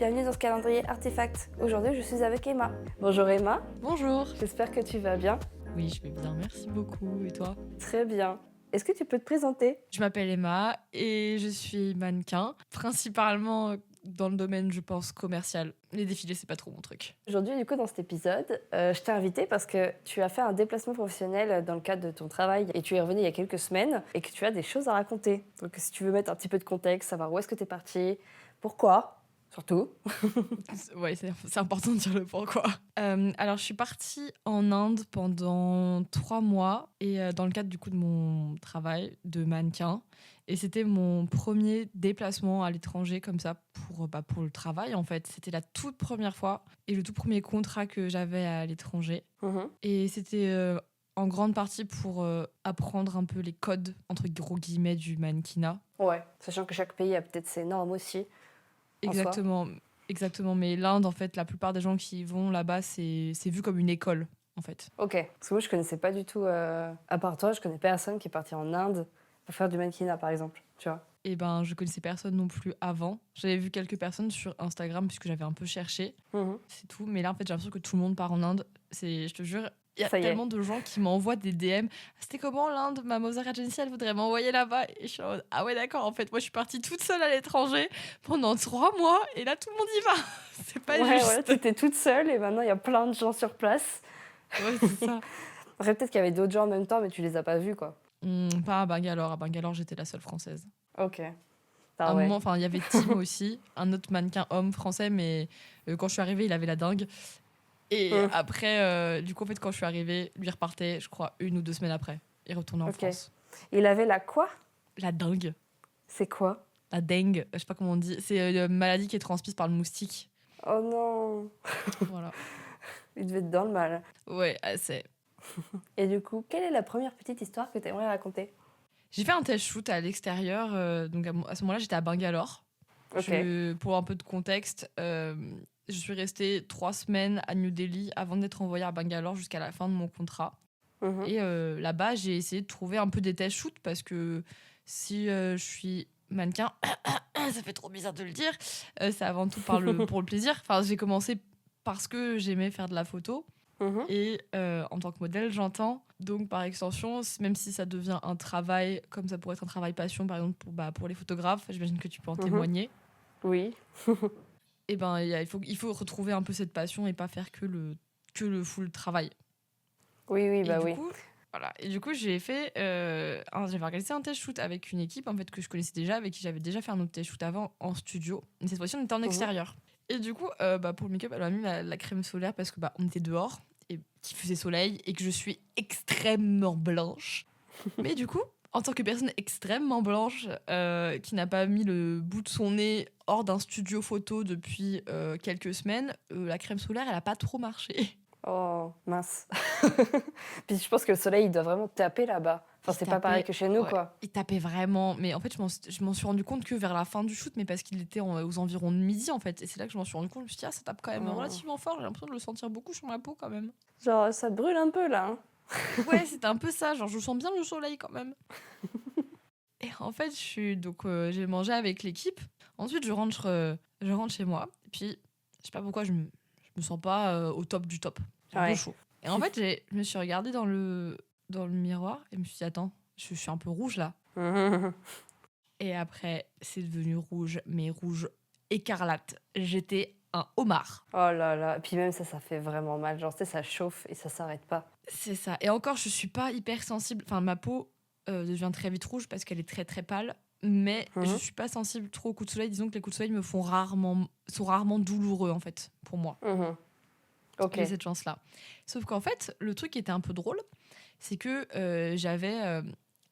bienvenue dans ce calendrier Artefact. Aujourd'hui, je suis avec Emma. Bonjour Emma. Bonjour. J'espère que tu vas bien. Oui, je vais bien, merci beaucoup. Et toi? Très bien. Est-ce que tu peux te présenter? Je m'appelle Emma et je suis mannequin, principalement dans le domaine, je pense, commercial. Les défilés, c'est pas trop mon truc. Aujourd'hui, du coup, dans cet épisode, je t'ai invitée parce que tu as fait un déplacement professionnel dans le cadre de ton travail et tu es revenue il y a quelques semaines et que tu as des choses à raconter. Donc, si tu veux mettre un petit peu de contexte, savoir où est-ce que tu es partie, pourquoi, surtout. Ouais, c'est important de dire le pourquoi. Alors, je suis partie en Inde pendant 3 mois et dans le cadre du coup de mon travail de mannequin. Et c'était mon premier déplacement à l'étranger comme ça pour le travail en fait. C'était la toute première fois et le tout premier contrat que j'avais à l'étranger. Et c'était en grande partie pour apprendre un peu les codes, entre gros guillemets, du mannequinat. Ouais, sachant que chaque pays a peut-être ses normes aussi. Exactement, mais l'Inde, en fait, la plupart des gens qui vont là-bas, c'est vu comme une école, en fait. Ok, parce que moi je connaissais pas du tout, à part toi, je connais personne qui est parti en Inde pour faire du mannequinat par exemple, tu vois. Et ben, je connaissais personne non plus avant. J'avais vu quelques personnes sur Instagram, puisque j'avais un peu cherché, c'est tout. Mais là, en fait, j'ai l'impression que tout le monde part en Inde. Je te jure, il y a tellement de gens qui m'envoient des DM. C'était comment l'Inde? Ma Mozart Agency, elle voudrait m'envoyer là-bas. Et je suis en mode, ah ouais, d'accord, en fait, moi je suis partie toute seule à l'étranger pendant 3 mois et là tout le monde y va. C'est pas juste. Ouais, t'étais toute seule et maintenant il y a plein de gens sur place. Ouais, c'est ça. Après, peut-être qu'il y avait d'autres gens en même temps, mais tu les as pas vus, quoi. Pas à Bangalore. À Bangalore, j'étais la seule française. Ok. À un moment, il y avait Tim aussi, un autre mannequin homme français, mais quand je suis arrivée, il avait la dingue. Et après, du coup, en fait, quand je suis arrivée, lui repartait, je crois, 1 ou 2 semaines après. Il retournait en France. Il avait la quoi? La dingue. C'est quoi? La dengue, je sais pas comment on dit. C'est une maladie qui est transmise par le moustique. Oh non. Voilà. Il devait être dans le mal. Ouais, assez. Et du coup, quelle est la première petite histoire que tu aimerais raconter? J'ai fait un test shoot à l'extérieur. Donc à ce moment-là, j'étais à Bangalore. Pour un peu de contexte, je suis restée 3 semaines à New Delhi avant d'être envoyée à Bangalore jusqu'à la fin de mon contrat. Et là-bas, j'ai essayé de trouver un peu des test shoots parce que si je suis mannequin, ça fait trop bizarre de le dire, c'est avant tout pour le plaisir. Enfin, j'ai commencé parce que j'aimais faire de la photo. Et en tant que modèle, j'entends. Donc, par extension, même si ça devient un travail, comme ça pourrait être un travail passion, par exemple, pour les photographes, j'imagine que tu peux en témoigner. Oui. Et ben, il faut retrouver un peu cette passion et pas faire que le full travail. Oui, bah oui. Voilà. Et du coup, j'avais organisé un test shoot avec une équipe en fait, que je connaissais déjà, avec qui j'avais déjà fait un autre test shoot avant en studio. Mais cette fois-ci, on était en extérieur. Et du coup, pour le make-up, elle m'a mis la crème solaire parce que on était dehors et qu'il faisait soleil et que je suis extrêmement blanche. Mais du coup, en tant que personne extrêmement blanche qui n'a pas mis le bout de son nez hors d'un studio photo depuis quelques semaines, la crème solaire, elle a pas trop marché. Oh, mince. Puis je pense que le soleil, il doit vraiment taper là-bas. Enfin, c'est pas pareil que chez nous, quoi. Il tapait vraiment. Mais en fait, je m'en suis rendu compte que vers la fin du shoot, mais parce qu'il était aux environs de midi, en fait. Et c'est là que je m'en suis rendu compte. Je me suis dit, ça tape quand même relativement fort. J'ai l'impression de le sentir beaucoup sur ma peau, quand même. Genre, ça brûle un peu, là. Hein. Ouais, c'était un peu ça. Genre, je sens bien le soleil, quand même. Et en fait, j'ai mangé avec l'équipe. Ensuite, je rentre chez moi. Et puis, je sais pas pourquoi, je me sens pas au top du top. C'est un peu chaud. Et en fait, je me suis regardée dans le miroir et je me suis dit, attends, je suis un peu rouge là. Et après, c'est devenu rouge, mais rouge écarlate. J'étais un homard. Oh là là. Et puis même ça fait vraiment mal. Genre, tu sais, ça chauffe et ça s'arrête pas. C'est ça. Et encore, je suis pas hyper sensible. Enfin, ma peau devient très vite rouge parce qu'elle est très très pâle. Mais je suis pas sensible trop aux coups de soleil. Disons que les coups de soleil sont rarement douloureux en fait, pour moi. J'ai cette chance-là. Sauf qu'en fait, le truc qui était un peu drôle, c'est que j'avais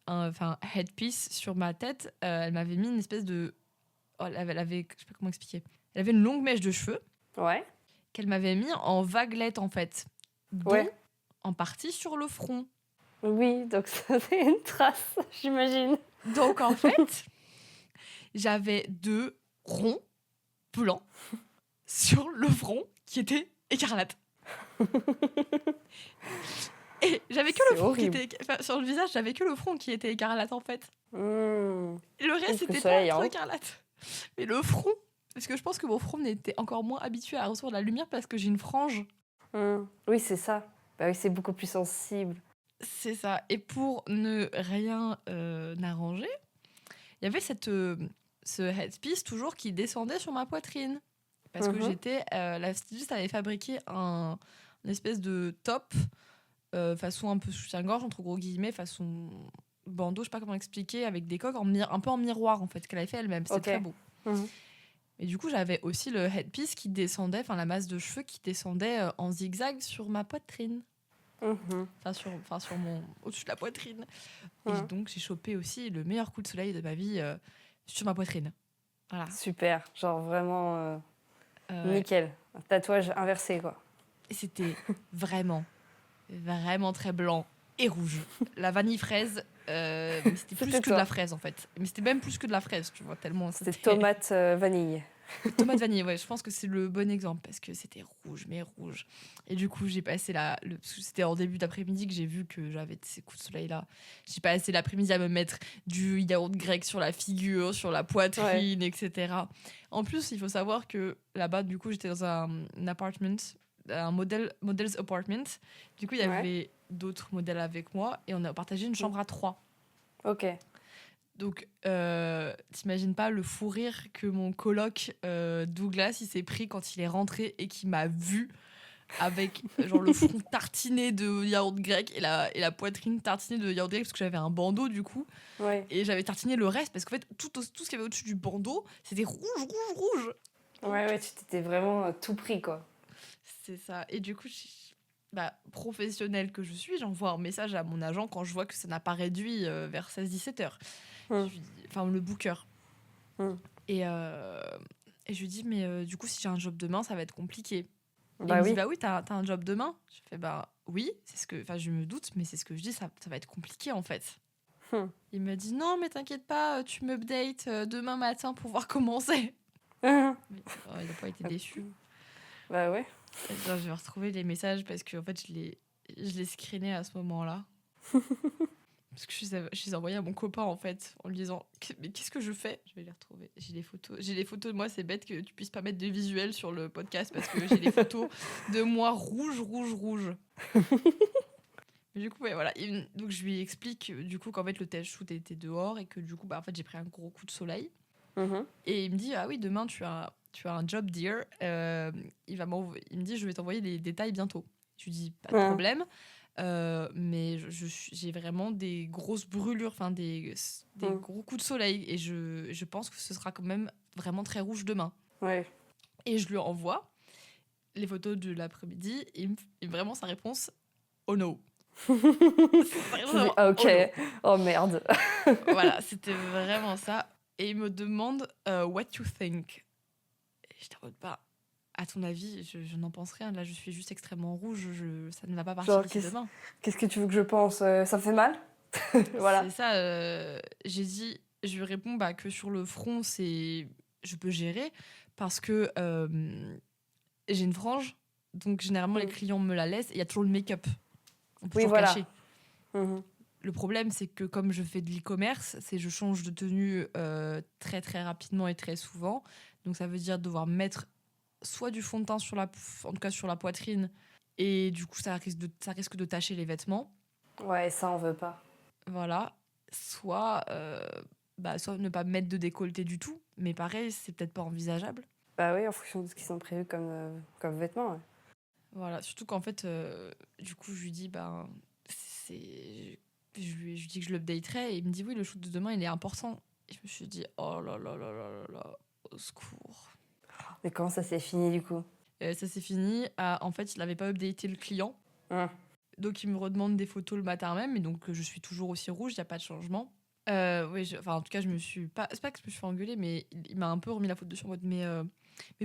un headpiece sur ma tête. Elle m'avait mis une espèce de... Oh, elle avait... Je sais pas comment expliquer. Elle avait une longue mèche de cheveux. Ouais. Qu'elle m'avait mis en vaguelette, en fait. Donc, en partie sur le front. Oui, donc ça fait une trace, j'imagine. Donc, en fait, j'avais 2 ronds blancs sur le front qui étaient écarlates. Et j'avais que le front qui était... Enfin, sur le visage, j'avais que le front qui était écarlate, en fait. Et le reste, c'était pas trop écarlate. Mais le front, Parce que je pense que mon front était encore moins habitué à recevoir de la lumière parce que j'ai une frange. Oui, c'est ça. Bah oui, c'est beaucoup plus sensible. C'est ça. Et pour ne rien arranger, il y avait ce headpiece toujours qui descendait sur ma poitrine. Parce que la styliste avait fabriqué une espèce de top façon un peu soutien-gorge, entre gros guillemets, façon bandeau, je sais pas comment expliquer, avec des coques un peu en miroir en fait, qu'elle avait fait elle-même. C'était très beau. Et du coup, j'avais aussi le headpiece qui descendait, enfin la masse de cheveux qui descendait en zigzag sur ma poitrine. Enfin, sur au-dessus de la poitrine. Et donc, j'ai chopé aussi le meilleur coup de soleil de ma vie sur ma poitrine. Voilà. Super, genre vraiment nickel. Un tatouage inversé, quoi. Et c'était vraiment très blanc et rouge. La vanille fraise, mais c'était plus que de la fraise en fait. Mais c'était même plus que de la fraise, tu vois, tellement c'était tomate vanille. Tomate vanille, ouais, je pense que c'est le bon exemple parce que c'était rouge, mais rouge. Et du coup, j'ai passé c'était en début d'après-midi que j'ai vu que j'avais ces coups de soleil là. J'ai passé l'après-midi à me mettre du yaourt grec sur la figure, sur la poitrine, etc. En plus, il faut savoir que là-bas, du coup, j'étais dans un apartment, un models apartment. Du coup, il y avait d'autres modèles avec moi et on a partagé une chambre à 3. Ok. Donc, t'imagines pas le fou rire que mon coloc Douglas il s'est pris quand il est rentré et qu'il m'a vu avec genre le front tartiné de yaourt grec et la poitrine tartinée de yaourt grec parce que j'avais un bandeau du coup et j'avais tartiné le reste parce qu'en fait tout ce qu'il y avait au-dessus du bandeau c'était rouge. Ouais, tu t'étais vraiment tout pris quoi. C'est ça. Et du coup, professionnelle que je suis, j'envoie un message à mon agent quand je vois que ça n'a pas réduit vers 16-17 heures. Enfin, le booker. Et je lui dis, mais du coup, si j'ai un job demain, ça va être compliqué. Il me dit, bah oui, t'as un job demain. Je fais, bah oui, je me doute, mais c'est ce que je dis, ça va être compliqué en fait. Il me dit, non, mais t'inquiète pas, tu m'updates demain matin pour voir comment c'est. Mais, il n'a pas été déçu. Bah ouais. Attends, je vais retrouver les messages parce que en fait, je les screenais à ce moment-là. Parce que je les ai envoyés à mon copain en fait en lui disant mais qu'est-ce que je fais. Je vais les retrouver. J'ai les photos de moi. C'est bête que tu puisses pas mettre de visuel sur le podcast parce que j'ai les photos de moi rouge. Mais du coup voilà. Donc je lui explique du coup qu'en fait le test shoot était dehors et que du coup en fait j'ai pris un gros coup de soleil. Et il me dit ah oui demain tu as un job dear. Il me dit je vais t'envoyer les détails bientôt. Je lui dis pas de problème. Mais j'ai vraiment des grosses brûlures, enfin des gros coups de soleil et je pense que ce sera quand même vraiment très rouge demain. Et je lui envoie les photos de l'après-midi et vraiment sa réponse oh no. Ok, oh merde. Voilà, c'était vraiment ça. Et il me demande what you think. Et je t'avoue pas. À ton avis, je n'en pense rien. Là, je suis juste extrêmement rouge. Ça ne va pas partir d'ici demain. Qu'est-ce que tu veux que je pense Ça me fait mal. Voilà. C'est ça. Je lui réponds que sur le front, je peux gérer parce que j'ai une frange. Donc, généralement, les clients me la laissent. Il y a toujours le make-up. On peut toujours cacher. Le problème, c'est que comme je fais de l'e-commerce, je change de tenue très, très rapidement et très souvent. Donc, ça veut dire devoir mettre soit du fond de teint sur la poitrine et du coup ça risque de tacher les vêtements. Ouais, ça on veut pas. Voilà, soit ne pas mettre de décolleté du tout, mais pareil, c'est peut-être pas envisageable. Bah oui, en fonction de ce qui sont prévus comme vêtements. Ouais. Voilà, surtout qu'en fait du coup je lui dis je lui dis que je l'updaterai et il me dit oui le shoot de demain il est important. Et je me suis dit oh là là là là là là, au secours. Mais comment ça s'est fini du coup ? Ça s'est fini. En fait, il n'avait pas updaté le client. Donc, il me redemande des photos le matin même. Et donc, je suis toujours aussi rouge, il n'y a pas de changement. En tout cas, je me suis pas... C'est pas que je me suis fait engueuler, mais il m'a un peu remis la faute dessus en mode mais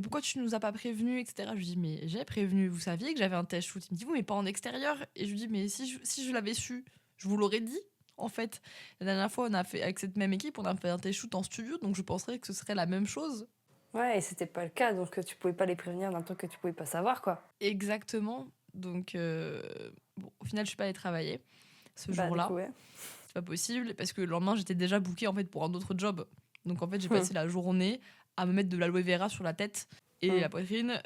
pourquoi tu nous as pas prévenu, etc. Je lui dis mais j'ai prévenu, vous saviez que j'avais un test shoot. Il me dit oui, mais pas en extérieur. Et je lui dis mais si je l'avais su, je vous l'aurais dit. En fait, la dernière fois, on a fait avec cette même équipe, on a fait un test shoot en studio, donc je penserais que ce serait la même chose. Ouais, et c'était pas le cas, donc tu pouvais pas les prévenir d'un truc que tu pouvais pas savoir, quoi. Exactement. Donc, au final, je suis pas allée travailler ce jour-là. Du coup, ouais. C'est pas possible parce que le lendemain, j'étais déjà bookée en fait pour un autre job. Donc, en fait, j'ai passé la journée à me mettre de l'aloe vera sur la tête et la poitrine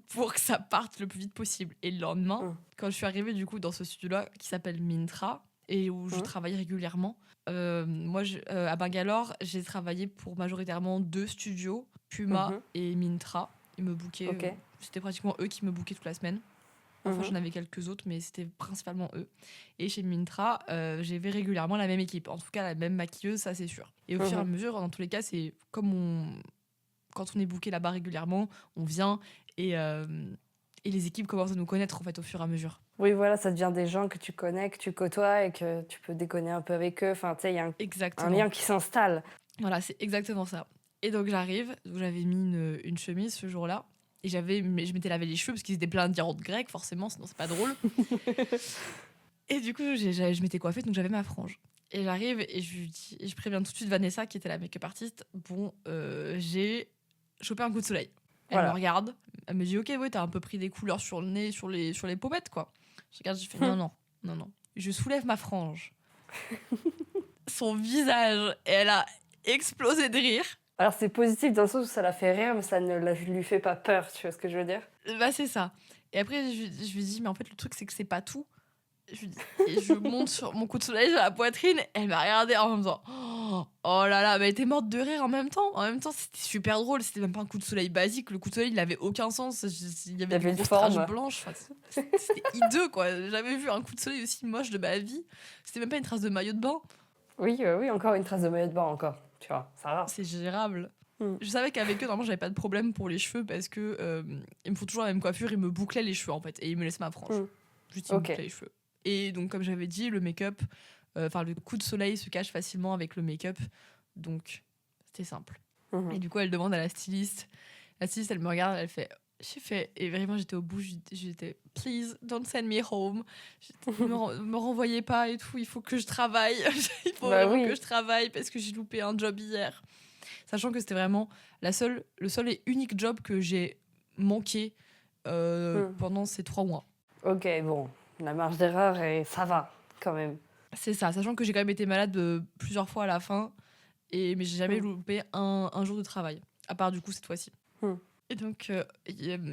pour que ça parte le plus vite possible. Et le lendemain, quand je suis arrivée du coup dans ce studio-là qui s'appelle Mintra et où je travaille régulièrement, moi à Bangalore, j'ai travaillé pour majoritairement 2 studios, Puma et Mintra. Ils me bookaient, c'était pratiquement eux qui me bookaient toute la semaine. Enfin, j'en avais quelques autres, mais c'était principalement eux. Et chez Mintra, j'avais régulièrement la même équipe. En tout cas, la même maquilleuse, ça, c'est sûr. Et au fur et à mesure, dans tous les cas, c'est comme quand on est booké là-bas régulièrement, on vient et les équipes commencent à nous connaître, en fait, au fur et à mesure. Oui, voilà, ça devient des gens que tu connais, que tu côtoies et que tu peux déconner un peu avec eux. Enfin, tu sais, il y a un lien qui s'installe. Voilà, c'est exactement ça. Et donc, j'arrive. J'avais mis une chemise ce jour-là. Et je m'étais lavé les cheveux parce qu'ils étaient pleins d'irodes grecques, forcément, sinon c'est pas drôle. Et du coup, je m'étais coiffée, donc j'avais ma frange. Et j'arrive et je préviens tout de suite Vanessa, qui était la make-up artiste. Bon, j'ai chopé un coup de soleil. Elle me regarde, elle me dit ok, ouais, t'as un peu pris des couleurs sur le nez, sur les pommettes, quoi. Je regarde, je fais non. Je soulève ma frange. Son visage, et elle a explosé de rire. Alors c'est positif dans le sens où ça la fait rire, mais ça ne lui fait pas peur, tu vois ce que je veux dire? Bah c'est ça. Et après je lui dis mais en fait le truc c'est que c'est pas tout. Je monte sur mon coup de soleil sur la poitrine, elle m'a regardé en me disant oh là là, mais elle était morte de rire en même temps. En même temps c'était super drôle, c'était même pas un coup de soleil basique, le coup de soleil il avait aucun sens, il y avait des grosses taches blanches, c'était hideux quoi. J'ai jamais vu un coup de soleil aussi moche de ma vie. C'était même pas une trace de maillot de bain. Oui, encore une trace de maillot de bain encore. Tu vois, ça va. C'est gérable. Je savais qu'avec eux, normalement, j'avais pas de problème pour les cheveux parce que ils me font toujours la même coiffure, ils me bouclaient les cheveux en fait et ils me laissent ma frange. Juste ils me bouclaient les cheveux. Et donc, comme j'avais dit, le make-up, le coup de soleil se cache facilement avec le make-up, donc c'était simple. Et du coup, elle demande à la styliste. La styliste, elle me regarde, elle fait. J'ai fait, et vraiment j'étais au bout, j'étais please don't send me home, me renvoyez pas et tout, il faut que je travaille, il faut vraiment que je travaille parce que j'ai loupé un job hier. Sachant que c'était vraiment le seul et unique job que j'ai manqué pendant ces 3 mois. Ok, bon, la marge d'erreur et ça va quand même. C'est ça, sachant que j'ai quand même été malade plusieurs fois à la fin, mais j'ai jamais loupé un jour de travail, à part du coup cette fois-ci. Et donc,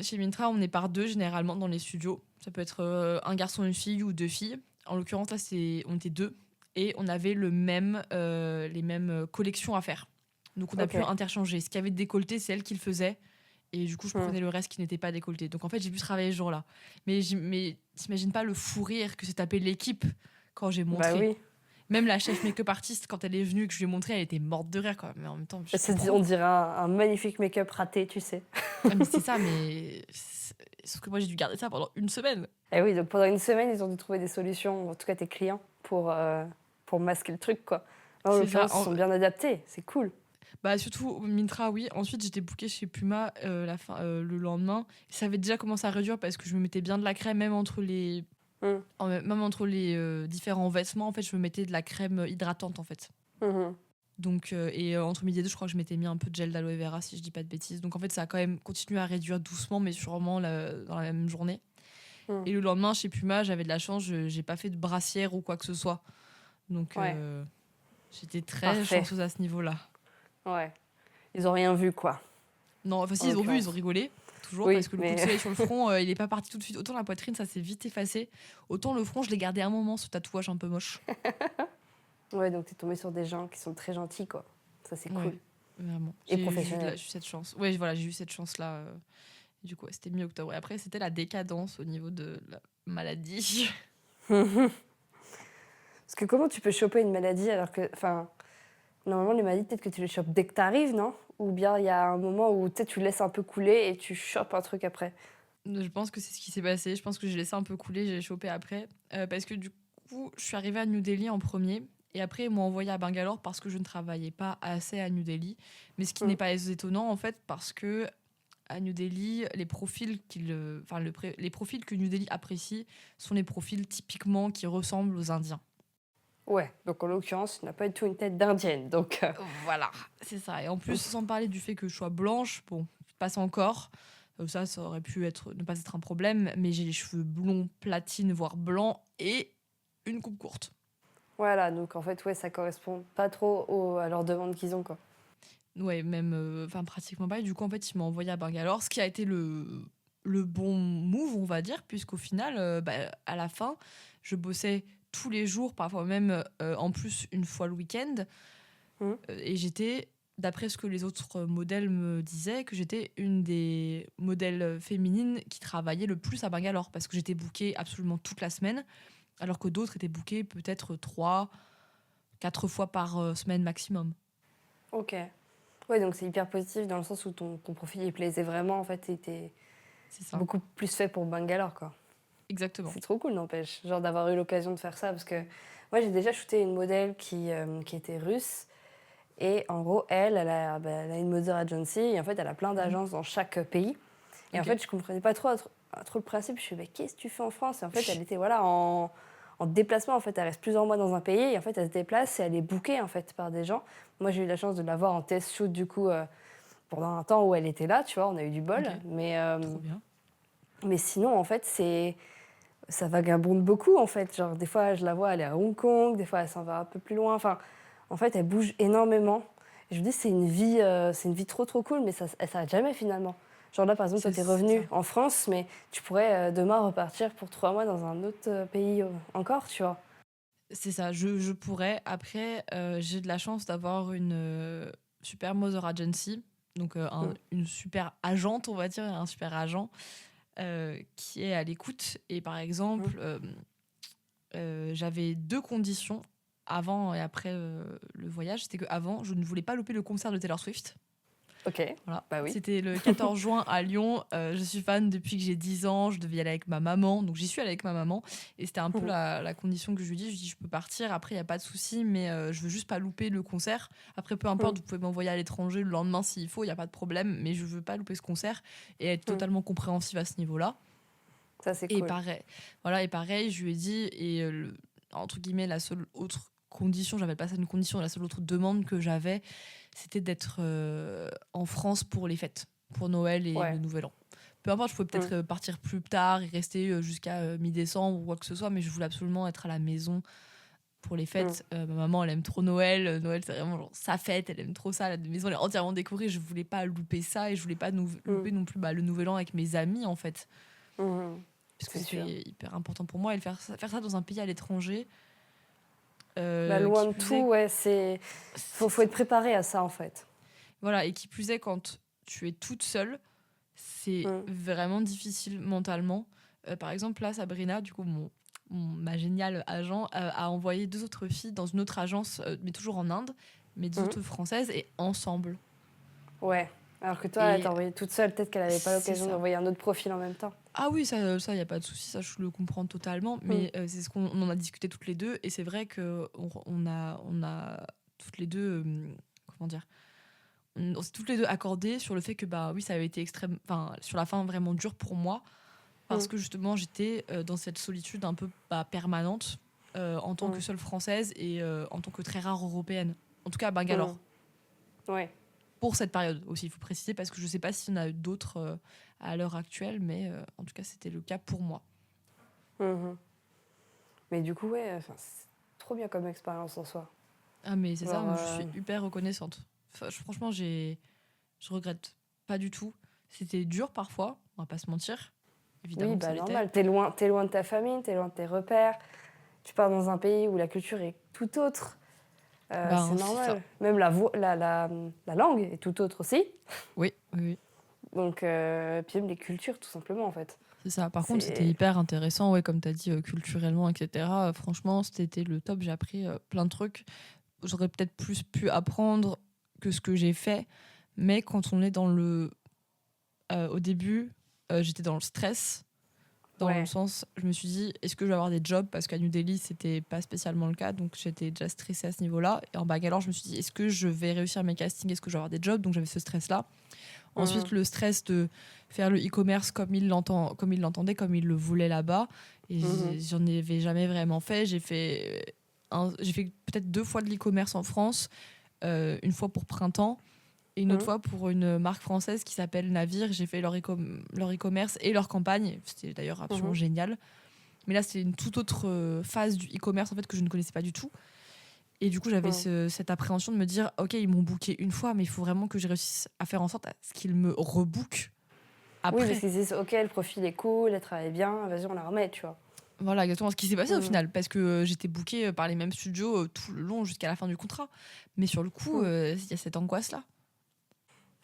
chez Mintra, on est par 2 généralement dans les studios. Ça peut être un garçon, une fille ou 2 filles. En l'occurrence, là, on était 2. Et on avait les mêmes collections à faire. Donc, on a pu interchanger. Ce qui avait décolleté, c'est elle qui le faisait. Et du coup, je prenais le reste qui n'était pas décolleté. Donc, en fait, j'ai pu travailler ce jour-là. Mais t'imagines pas le fou rire que s'est tapé l'équipe quand j'ai montré. Bah oui. Même la chef make-up artiste, quand elle est venue et que je lui ai montré, elle était morte de rire, quoi. Mais en même temps, on dirait un magnifique make-up raté, tu sais. Mais c'est ça, sauf que moi, j'ai dû garder ça pendant 1 semaine. Et oui, donc pendant 1 semaine, ils ont dû trouver des solutions, en tout cas tes clients, pour masquer le truc, quoi. En l'occurrence, ils sont bien adaptés, c'est cool. Bah, surtout Mintra, oui. Ensuite, j'étais bookée chez Puma le lendemain. Ça avait déjà commencé à réduire parce que je me mettais bien de la crème, même entre les différents vêtements. En fait, je me mettais de la crème hydratante, en fait. Donc, entre midi et 2, je crois que je m'étais mis un peu de gel d'aloe vera, si je dis pas de bêtises. Donc, en fait, ça a quand même continué à réduire doucement, mais sûrement dans la même journée. Et le lendemain, chez Puma, j'avais de la chance, j'ai pas fait de brassière ou quoi que ce soit. Donc, j'étais très chanceuse à ce niveau-là. Ouais. Ils ont rien vu, quoi. Non, enfin, si, ils ont vu, ils ont rigolé. Toujours, parce que le coup de soleil sur le front, il est pas parti tout de suite. Autant la poitrine, ça s'est vite effacé. Autant le front, je l'ai gardé un moment, ce tatouage un peu moche. Ouais, donc t'es tombée sur des gens qui sont très gentils, quoi. Ça, c'est cool. Vraiment. Et professionnel. J'ai eu cette chance. Ouais, voilà, j'ai eu cette chance-là. Du coup, c'était mi-octobre. Et après, c'était la décadence au niveau de la maladie. Parce que comment tu peux choper une maladie alors que... Enfin, normalement, les maladies, peut-être que tu les chopes dès que t'arrives, non? Ou bien il y a un moment où tu laisses un peu couler et tu chopes un truc après. Je pense que c'est ce qui s'est passé. Je pense que j'ai laissé un peu couler, j'ai chopé après. Parce que du coup, je suis arrivée à New Delhi en premier. Et après, ils m'ont envoyé à Bangalore parce que je ne travaillais pas assez à New Delhi. Mais ce qui n'est pas étonnant, en fait, parce que à New Delhi, les profils les profils que New Delhi apprécie sont les profils typiquement qui ressemblent aux Indiens. Ouais, donc en l'occurrence, tu n'as pas du tout une tête d'indienne, donc... Voilà, c'est ça. Et en plus, sans parler du fait que je sois blanche, bon, passe encore. Ça aurait pu ne pas être un problème, mais j'ai les cheveux blonds, platine, voire blancs, et une coupe courte. Voilà, donc en fait, ouais, ça correspond pas trop à leur demande qu'ils ont, quoi. Ouais, même, enfin pratiquement pas. Et du coup, en fait, il m'a envoyé à Bangalore, ce qui a été le bon move, on va dire, puisqu'au final, à la fin, je bossais tous les jours, parfois même en plus une fois le week-end. Mhm. Et j'étais, d'après ce que les autres modèles me disaient, que j'étais une des modèles féminines qui travaillait le plus à Bangalore, parce que j'étais bookée absolument toute la semaine, alors que d'autres étaient bookées peut-être 3, 4 fois par semaine maximum. Ok. Ouais, donc c'est hyper positif dans le sens où ton profil il plaisait vraiment, en fait, il était C'est ça, beaucoup plus fait pour Bangalore, quoi. exactement. C'est trop cool, n'empêche, genre d'avoir eu l'occasion de faire ça, parce que moi j'ai déjà shooté une modèle qui était russe, et en gros, elle a une model agency, et en fait, elle a plein Mhm. d'agences dans chaque pays. Et en Ok. fait, je comprenais pas trop le principe. Je suis mais qu'est-ce que tu fais en France? Et en fait, elle était voilà en déplacement. En fait, elle reste plusieurs mois dans un pays et en fait, elle se déplace et elle est bookée en fait par des gens. Moi, j'ai eu la chance de la voir en test shoot du coup pendant un temps où elle était là. Tu vois, on a eu du bol. Ok, trop bien. Mais sinon, en fait, c'est ça vagabonde beaucoup en fait. Genre des fois, je la vois, elle est à Hong Kong. Des fois, elle s'en va un peu plus loin. Enfin, en fait, elle bouge énormément. Et je me dis, c'est une vie trop cool, mais ça ne s'arrête jamais finalement. Genre là, par exemple, toi, tu es C'est ça. revenu en France, mais tu pourrais demain repartir pour 3 mois dans un autre pays encore, tu vois. C'est ça, je pourrais. Après, j'ai de la chance d'avoir une super mother agency, donc Mm. une super agente, on va dire, un super agent qui est à l'écoute. Et par Mm. exemple, j'avais 2 conditions avant et après le voyage. C'était qu'avant, je ne voulais pas louper le concert de Taylor Swift. Ok, Voilà. bah oui. C'était le 14 juin à Lyon. Je suis fan depuis que j'ai 10 ans. Je devais y aller avec ma maman. Donc j'y suis allée avec ma maman. Et c'était un peu la condition que je lui dis. Je lui dis, je peux partir. Après, il n'y a pas de souci. Mais je veux juste pas louper le concert. Après, peu importe, Mm. vous pouvez m'envoyer à l'étranger le lendemain s'il faut. Il n'y a pas de problème. Mais je veux pas louper ce concert. Et être Mm. totalement compréhensive à ce niveau-là. Ça, c'est Et cool. pareil, voilà, et pareil, je lui ai dit, et entre guillemets, la seule autre condition, j'avais pas ça une condition, la seule autre demande que j'avais, c'était d'être en France pour les fêtes, pour Noël et le Ouais. Nouvel An. Peu importe, je pouvais Mm. peut-être partir plus tard et rester jusqu'à mi-décembre ou quoi que ce soit, mais je voulais absolument être à la maison pour les Mm. fêtes. Ma maman, elle aime trop Noël. Noël, c'est vraiment genre sa fête, elle aime trop ça. La maison, elle est entièrement décorée. Je voulais pas louper ça et je voulais pas Mm. louper non plus le Nouvel An avec mes amis, en fait, Mm. puisque C'est sûr. c'est hyper important pour moi. Et faire ça dans un pays à l'étranger, Bah, loin qui de plus tout, est, ouais, c'est faut ça. être préparé à ça en fait. Voilà, et qui plus est, quand tu es toute seule, c'est Mm. vraiment difficile mentalement. Par exemple, là, Sabrina, du coup, ma géniale agent, a envoyé 2 autres filles dans une autre agence, mais toujours en Inde, mais deux Mm. autres françaises, et ensemble. Ouais. Alors que toi, elle Et t'a envoyé toute seule, peut-être qu'elle n'avait pas c'est l'occasion ça. d'envoyer un autre profil en même temps. Ah oui, ça y a pas de souci, ça je le comprends totalement. Mm. Mais c'est ce qu'on on en a discuté toutes les deux, et c'est vrai que on a toutes les deux, comment dire, on s'est toutes les deux accordées sur le fait que bah oui, ça avait été extrême, enfin sur la fin vraiment dur pour moi, parce Mm. que justement j'étais dans cette solitude un peu permanente en tant que Mm. seule française et en tant que très rare européenne. En tout cas à Mm. Bangalore. Ouais. Pour cette période aussi, il faut préciser, parce que je sais pas s'il y en a d'autres à l'heure actuelle, mais en tout cas c'était le cas pour moi. Mhm. Mais du coup, ouais, enfin, c'est trop bien comme expérience en soi. Ah mais c'est ça, Genre, moi, je suis hyper reconnaissante. Enfin, franchement, je regrette pas du tout. C'était dur parfois, on va pas se mentir. oui, Évidemment que ça bah l'était. normal. T'es loin de ta famille, t'es loin de tes repères. Tu pars dans un pays où la culture est tout autre. C'est Ben, c'est ça. normal. Même la langue est tout autre aussi. Oui, oui, oui. Donc, puis même les cultures, tout simplement, en fait. C'est ça. Par contre, c'était C'est... hyper intéressant, ouais, comme tu as dit, culturellement, etc. Franchement, c'était le top. J'ai appris plein de trucs. J'aurais peut-être plus pu apprendre que ce que j'ai fait. Mais quand on est dans le... au début, j'étais dans le stress. Dans le Ouais. sens, je me suis dit, est-ce que je vais avoir des jobs? Parce qu'à New Delhi, c'était pas spécialement le cas. Donc, j'étais déjà stressée à ce niveau-là. Et en Bangalore, je me suis dit, est-ce que je vais réussir mes castings? Est-ce que je vais avoir des jobs? Donc, j'avais ce stress-là. Ensuite, Mhm. le stress de faire le e-commerce comme il l'entendait, comme il le voulait là-bas. Et Mhm. j'en avais jamais vraiment fait. J'ai fait peut-être 2 fois de l'e-commerce en France, une fois pour printemps et une autre Mhm. fois pour une marque française qui s'appelle Navire. J'ai fait leur e-commerce et leur campagne. C'était d'ailleurs absolument Mhm. génial. Mais là, c'est une toute autre phase du e-commerce en fait que je ne connaissais pas du tout. Et du coup, j'avais Mm. cette appréhension de me dire, ok, ils m'ont booké une fois, mais il faut vraiment que je réussisse à faire en sorte à ce qu'ils me rebookent Oui, parce après. qu'ils disent, ok, le profil est cool, elle travaille bien, vas-y, on la remet, tu vois. Voilà, exactement ce qui s'est passé au Mm. final, parce que j'étais bookée par les mêmes studios tout le long jusqu'à la fin du contrat. Mais sur le coup, Mm. il y a cette angoisse-là.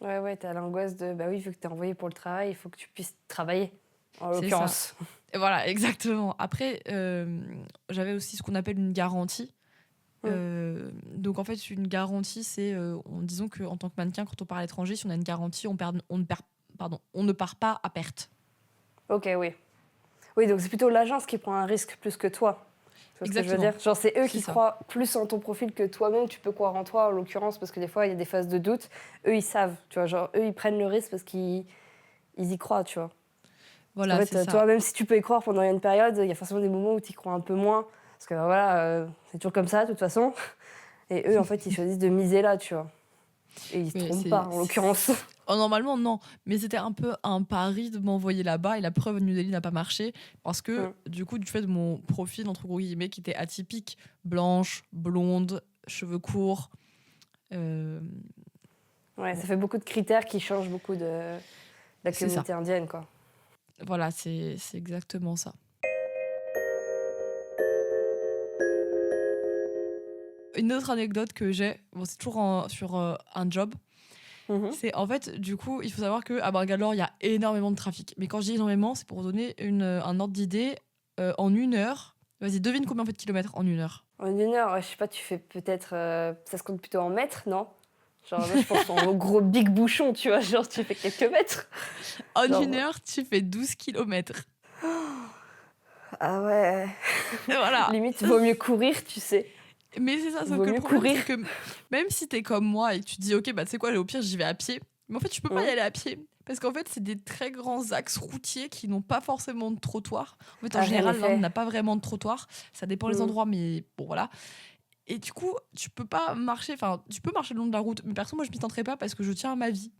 Ouais, ouais, t'as l'angoisse de, bah oui, vu que t'es envoyé pour le travail, il faut que tu puisses travailler, en C'est ça. l'occurrence. Et voilà, exactement. Après, j'avais aussi ce qu'on appelle une garantie. Mm. Donc en fait, une garantie, c'est, disons qu'en tant que mannequin, quand on part à l'étranger, si on a une garantie, on ne perd, pardon, on ne part pas à perte. Ok, oui. Oui, donc c'est plutôt l'agence qui prend un risque plus que toi. Tu vois ce que je veux Exactement, dire? Genre, c'est eux c'est qui ça. croient plus en ton profil que toi-même, tu peux croire en toi, en l'occurrence, parce que des fois, il y a des phases de doute. Eux, ils savent, tu vois, genre, eux, ils prennent le risque parce qu'ils y croient, tu vois. Parce qu'en Voilà, c'est fait, ça. toi, même si tu peux y croire pendant une période, il y a forcément des moments où tu y crois un peu moins. Parce que, voilà, c'est toujours comme ça, de toute façon. Et eux, en fait, ils choisissent de miser là, tu vois. Et ils se Mais trompent pas, en l'occurrence. oh, normalement, non. Mais c'était un peu un pari de m'envoyer là-bas. Et la preuve, New Delhi n'a pas marché. Parce que, Mm. du coup, du fait de mon profil, entre gros guillemets, qui était atypique, blanche, blonde, cheveux courts. euh, Ouais, bon, ça fait beaucoup de critères qui changent beaucoup de la c'est ça. communauté indienne, quoi. Voilà, c'est exactement ça. Une autre anecdote que j'ai, bon, c'est toujours sur un job. Mhm. C'est en fait, du coup, il faut savoir qu'à Bangalore, il y a énormément de trafic. Mais quand je dis énormément, c'est pour donner un ordre d'idée. En 1 heure, vas-y, devine combien on fait de kilomètres en 1 heure. En 1 heure, ouais, je sais pas, tu fais peut-être. Ça se compte plutôt en mètres, non? Genre, moi, je pense en gros big bouchon, tu vois. Genre, tu fais quelques mètres. En une Genre, heure, tu fais 12 kilomètres. ah ouais. Et voilà. Limite, vaut mieux courir, tu sais. Mais c'est ça, sauf Vaut que le mieux problème, courir. c'est que même si t'es comme moi et que tu te dis, ok, bah tu sais quoi, au pire, j'y vais à pied. Mais en fait, tu peux pas y Hum. aller à pied. Parce qu'en fait, c'est des très grands axes routiers qui n'ont pas forcément de trottoir. En fait, en Ah, rien n'est général, l'Inde fait. n'a pas vraiment de trottoir. Ça dépend des Hum. endroits, mais bon, voilà. Et du coup, tu peux pas marcher, enfin, tu peux marcher le long de la route. Mais perso, moi, je m'y tenterai pas parce que je tiens à ma vie.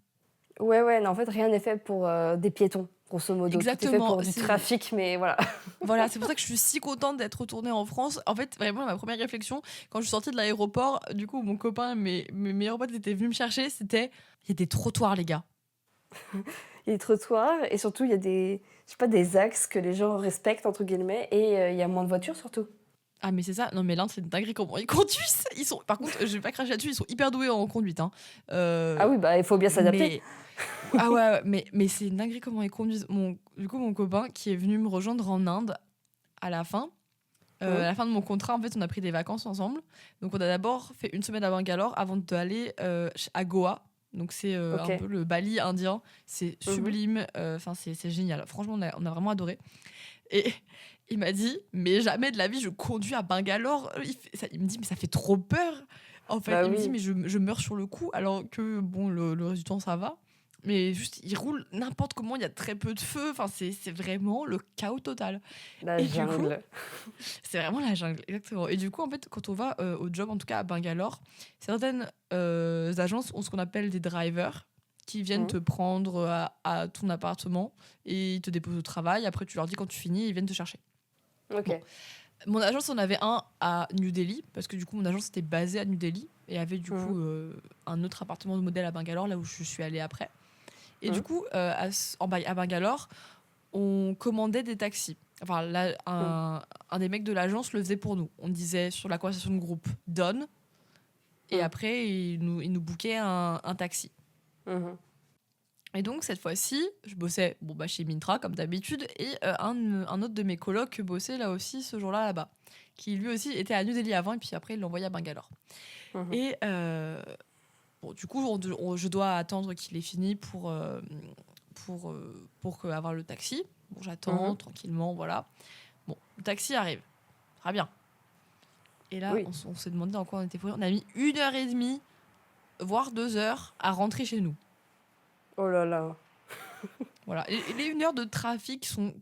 Ouais, ouais, non, en fait, rien n'est fait pour des piétons, grosso modo. Tout est fait Exactement. pour du trafic, mais voilà. Voilà, c'est pour ça que je suis si contente d'être retournée en France. En fait, vraiment, ma première réflexion, quand je suis sortie de l'aéroport, du coup, mon copain et mes meilleurs potes étaient venus me chercher, c'était il y a des trottoirs, les gars. Il y a des trottoirs et surtout, il y a des, je sais pas, des axes que les gens respectent, entre guillemets, et il y a moins de voitures, surtout. Ah, mais c'est ça. Non, mais l'Inde, c'est une dinguerie comment ils conduisent. Ils sont, par contre, je vais pas cracher là-dessus, ils sont hyper doués en conduite. Hein. Ah Euh, oui, bah, il faut bien s'adapter. mais ah ouais, ouais, mais c'est une dinguerie comment ils conduisent. Du coup, mon copain qui est venu me rejoindre en Inde à la fin. À Hum. la fin de mon contrat, en fait, on a pris des vacances ensemble. Donc, on a d'abord fait une semaine à Bangalore avant d'aller à Goa. Donc, c'est Ok. un peu le Bali indien. C'est Mhm. sublime. Enfin, c'est génial. Franchement, on a vraiment adoré. Et il m'a dit, mais jamais de la vie, je conduis à Bangalore. Il me dit, mais ça fait trop peur. En fait, Bah il me dit, oui. mais je meurs sur le coup, alors que, bon, le reste du temps, ça va. Mais juste, il roule n'importe comment, il y a très peu de feu. Enfin, c'est vraiment le chaos total. La Et du coup, jungle. c'est vraiment la jungle, exactement. Et du coup, en fait, quand on va au job, en tout cas à Bangalore, certaines agences ont ce qu'on appelle des drivers qui viennent Mhm. te prendre à ton appartement et ils te déposent au travail. Après, tu leur dis quand tu finis, ils viennent te chercher. Bon, Ok. mon agence en avait un à New Delhi parce que du coup, mon agence était basée à New Delhi et avait du Mhm. coup un autre appartement de modèle à Bangalore, là où je suis allée après. Et du Mhm. coup, à Bangalore, on commandait des taxis. Enfin, là, Mhm. un des mecs de l'agence le faisait pour nous. On disait sur la conversation de groupe donne, et Mhm. après, il nous bookait un taxi. Mhm. Et donc, cette fois-ci, je bossais chez Mintra, comme d'habitude, et un autre de mes colocs bossait là aussi ce jour-là là-bas, qui lui aussi était à New Delhi avant, et puis après, il l'envoyait à Bangalore. Mhm. Et du coup, je dois attendre qu'il ait fini pour avoir le taxi. Bon, j'attends Mhm. tranquillement, voilà. Bon, le taxi arrive. Très bien. Et là, Oui. on s'est demandé dans quoi on était fourrés. On a mis 1 heure et demie, voire 2 heures, à rentrer chez nous. Oh là là. Voilà. Et les 1 heure de trafic sont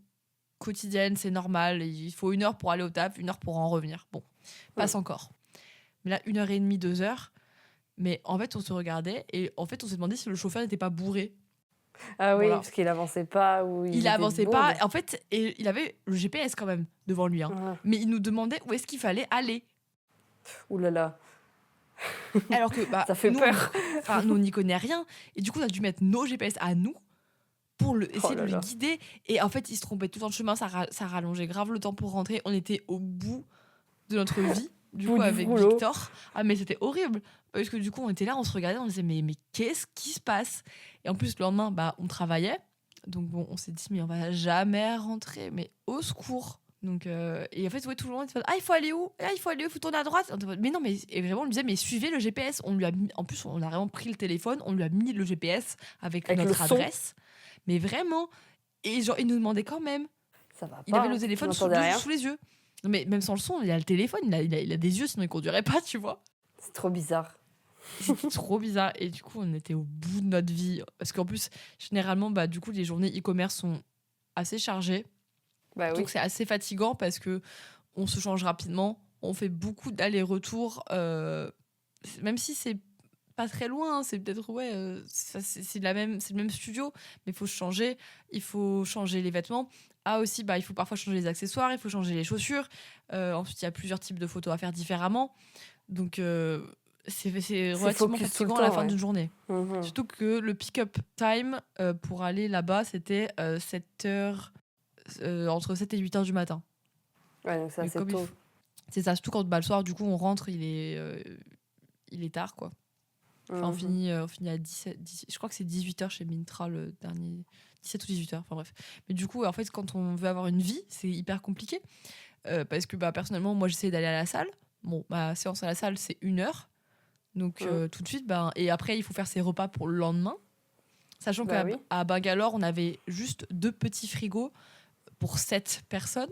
quotidiennes, c'est normal. Il faut 1 heure pour aller au taf, 1 heure pour en revenir. Bon, Mhm. passe encore. Mais là, 1 heure et demie, 2 heures. Mais en fait, on se regardait et en fait, on s'est demandé si le chauffeur n'était pas bourré. Ah oui, Voilà. parce qu'il avançait pas ou ils Il étaient avançait pas. bourdes. En fait, et il avait le GPS quand même devant lui. Hein. Mhm. Mais il nous demandait où est-ce qu'il fallait aller. Ouh là là, Alors que ça fait nous, peur. nous, on n'y connaît rien. Et du coup, on a dû mettre nos GPS à nous pour essayer de là le là. guider. Et en fait, il se trompait tout le temps de chemin. Ça rallongeait grave le temps pour rentrer. On était au bout de notre vie, du Bout coup, du avec rouleau. Victor. Ah, mais c'était horrible. Parce que du coup, on était là, on se regardait, on disait, mais qu'est-ce qui se passe? Et en plus, le lendemain, on travaillait. Donc bon, on s'est dit, mais on va jamais rentrer. Mais au secours. Donc, et en fait, ouais, tout le monde était il faut aller où? Il faut aller où? Il faut tourner à droite. Mais non, mais et vraiment, on lui disait, mais suivez le GPS. On lui a mis, en plus, on a vraiment pris le téléphone, on lui a mis le GPS avec Avec le notre son. adresse. Mais vraiment. Et genre, il nous demandait quand même. Ça va Il pas, avait le hein. Tu téléphone n'entendais rien. sous les yeux. Non, mais même sans le son, il a le téléphone, il a des yeux, sinon il conduirait pas, tu vois. C'est trop bizarre. C'était trop bizarre. Et du coup, on était au bout de notre vie. Parce qu'en plus, généralement, du coup, les journées e-commerce sont assez chargées. Bah oui. Donc c'est assez fatigant parce que on se change rapidement, on fait beaucoup d'allers-retours, même si c'est pas très loin, hein, c'est peut-être c'est le même studio, mais il faut changer, il faut changer les vêtements. Ah aussi, il faut parfois changer les accessoires, il faut changer les chaussures. Ensuite, il y a plusieurs types de photos à faire différemment, donc c'est relativement focus tout le fatigant à la temps, fin ouais. d'une journée. Mhm. Surtout que le pick-up time pour aller là-bas, c'était 7 heures. Entre 7 et 8 heures du matin. Ouais, donc c'est Mais assez comme tôt. c'est ça, surtout quand le soir, du coup, on rentre, il est tard, quoi. Enfin, on finit à 17, je crois que c'est 18 heures chez Mintra, le dernier. 17 ou 18 heures, enfin bref. Mais du coup, en fait, quand on veut avoir une vie, c'est hyper compliqué. Parce que personnellement, moi, j'essaie d'aller à la salle. Bon, ma séance à la salle, c'est 1 heure. Donc, tout de suite, et après, il faut faire ses repas pour le lendemain. Sachant Bah qu'à oui. à Bangalore, on avait juste 2 petits frigos pour 7 personnes.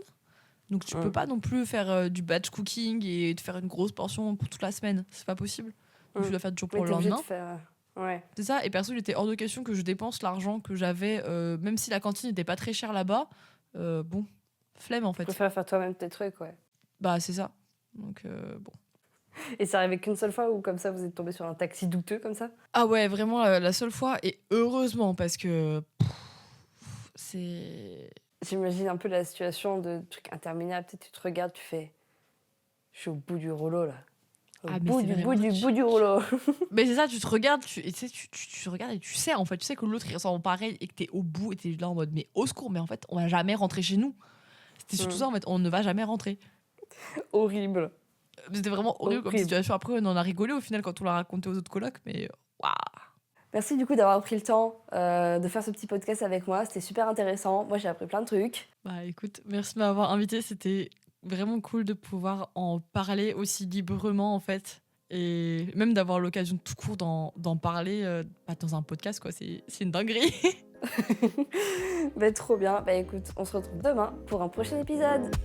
Donc tu peux pas non plus faire du batch cooking et te faire une grosse portion pour toute la semaine. C'est pas possible. Donc tu dois faire du jour pour Mais le t'es obligé de lendemain. faire. Ouais. C'est ça. Et perso, il était hors de question que je dépense l'argent que j'avais, même si la cantine n'était pas très chère là-bas. Bon, flemme en Tu fait. préfères faire toi-même tes trucs, ouais. C'est ça. Donc bon. Et c'est arrivé qu'une seule fois ou comme ça vous êtes tombé sur un taxi douteux comme ça? Ah ouais, vraiment la seule fois. Et heureusement parce que c'est... J'imagine un peu la situation de truc interminable. Tu te regardes, tu fais. Je suis au bout du rouleau là. Au mais bout c'est du vraiment bout du ça. bout du rouleau. Mais c'est ça, tu te regardes, tu regardes et tu sais en fait, tu sais que l'autre il ressemble pareil et que t'es au bout et t'es là en mode mais au secours, mais en fait on va jamais rentrer chez nous. C'était surtout ça en fait, on ne va jamais rentrer. Horrible. C'était vraiment horrible comme situation. Après on en a rigolé au final quand on l'a raconté aux autres colocs, mais waouh. Merci du coup d'avoir pris le temps de faire ce petit podcast avec moi. C'était super intéressant. Moi j'ai appris plein de trucs. Écoute, merci de m'avoir invité, c'était vraiment cool de pouvoir en parler aussi librement en fait. Et même d'avoir l'occasion tout court d'en parler dans un podcast, quoi. C'est une dinguerie. Trop bien. Écoute, on se retrouve demain pour un prochain épisode.